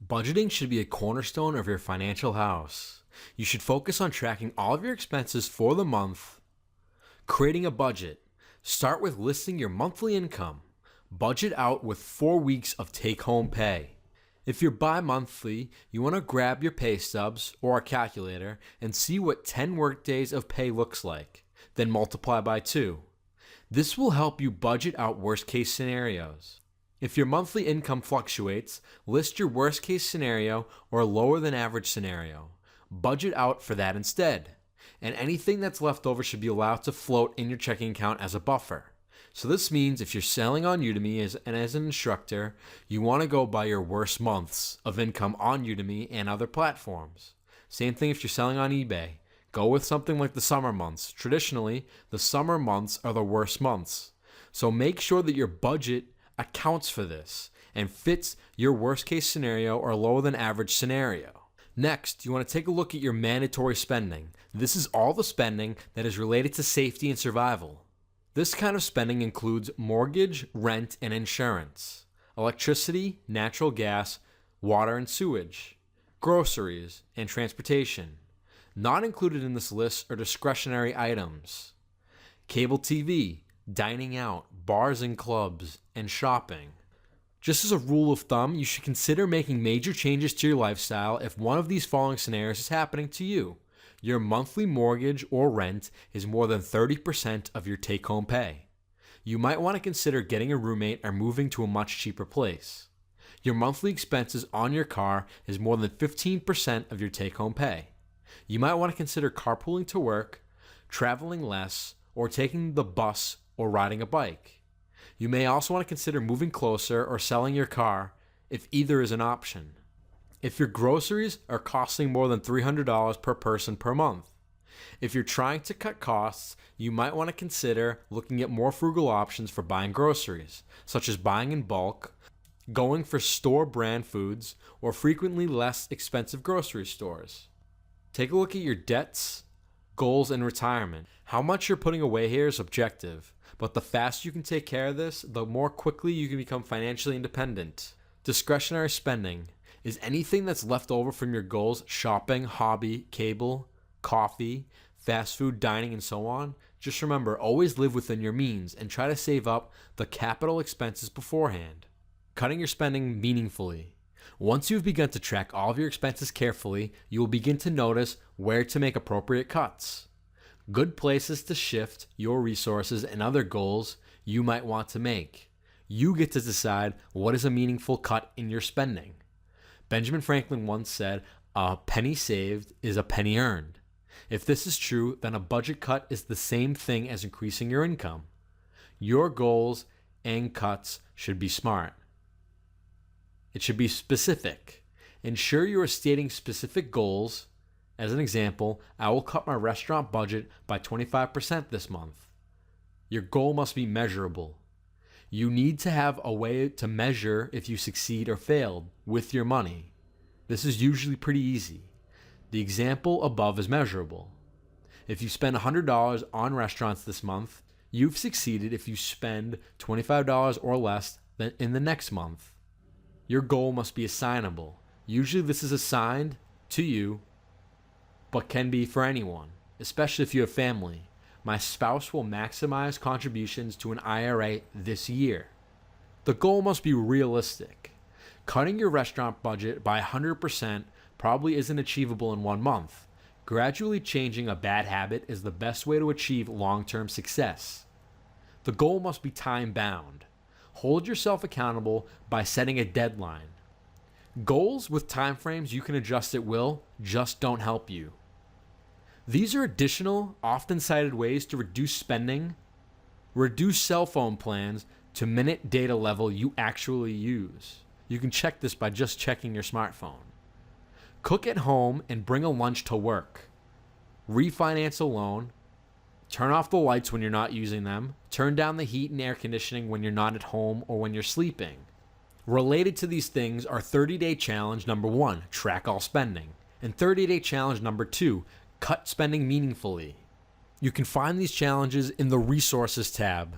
Budgeting should be a cornerstone of your financial house. You should focus on tracking all of your expenses for the month, creating a budget. Start with listing your monthly income. Budget out with 4 weeks of take-home pay. If you're bi-monthly, you want to grab your pay stubs or a calculator and see what 10 workdays of pay looks like, then multiply by 2. This will help you budget out worst-case scenarios. If your monthly income fluctuates, list your worst-case scenario or lower than average scenario. Budget out for that instead. And anything that's left over should be allowed to float in your checking account as a buffer. So this means if you're selling on Udemy as an instructor, you want to go by your worst months of income on Udemy and other platforms. Same thing if you're selling on eBay. Go with something like the summer months. Traditionally, the summer months are the worst months. So make sure that your budget accounts for this and fits your worst case scenario or lower than average scenario. Next, you want to take a look at your mandatory spending. This is all the spending that is related to safety and survival. This kind of spending includes mortgage, rent, and insurance, electricity, natural gas, water and sewage, groceries, and transportation. Not included in this list are discretionary items, cable TV, dining out, bars and clubs, and shopping. Just as a rule of thumb, you should consider making major changes to your lifestyle if one of these following scenarios is happening to you. Your monthly mortgage or rent is more than 30% of your take-home pay. You might want to consider getting a roommate or moving to a much cheaper place. Your monthly expenses on your car is more than 15% of your take-home pay. You might want to consider carpooling to work, traveling less, or taking the bus or riding a bike. You may also want to consider moving closer or selling your car if either is an option. If your groceries are costing more than $300 per person per month. If you're trying to cut costs, you might want to consider looking at more frugal options for buying groceries, such as buying in bulk, going for store brand foods, or frequently less expensive grocery stores. Take a look at your debts, goals, and retirement. How much you're putting away here is objective, but the faster you can take care of this, the more quickly you can become financially independent. Discretionary spending is anything that's left over from your goals: shopping, hobby, cable, coffee, fast food, dining, and so on. Just remember, always live within your means and try to save up the capital expenses beforehand. Cutting your spending meaningfully. Once you've begun to track all of your expenses carefully, you will begin to notice where to make appropriate cuts. Good places to shift your resources and other goals you might want to make. You get to decide what is a meaningful cut in your spending. Benjamin Franklin once said, "A penny saved is a penny earned." If this is true, then a budget cut is the same thing as increasing your income. Your goals and cuts should be smart. It should be specific. Ensure you are stating specific goals. As an example, I will cut my restaurant budget by 25% this month. Your goal must be measurable. You need to have a way to measure if you succeed or failed with your money. This is usually pretty easy. The example above is measurable. If you spend $100 on restaurants this month, you've succeeded if you spend $25 or less than in the next month. Your goal must be assignable. Usually this is assigned to you, but can be for anyone, especially if you have family. My spouse will maximize contributions to an IRA this year. The goal must be realistic. Cutting your restaurant budget by 100% probably isn't achievable in 1 month. Gradually changing a bad habit is the best way to achieve long-term success. The goal must be time-bound. Hold yourself accountable by setting a deadline. Goals with timeframes you can adjust at will just don't help you. These are additional, often cited ways to reduce spending. Reduce cell phone plans to minute data level you actually use. You can check this by just checking your smartphone. Cook at home and bring a lunch to work. Refinance a loan. Turn off the lights when you're not using them. Turn down the heat and air conditioning when you're not at home or when you're sleeping. Related to these things are 30-day challenge number 1, track all spending, and 30-day challenge number 2, cut spending meaningfully. You can find these challenges in the resources tab.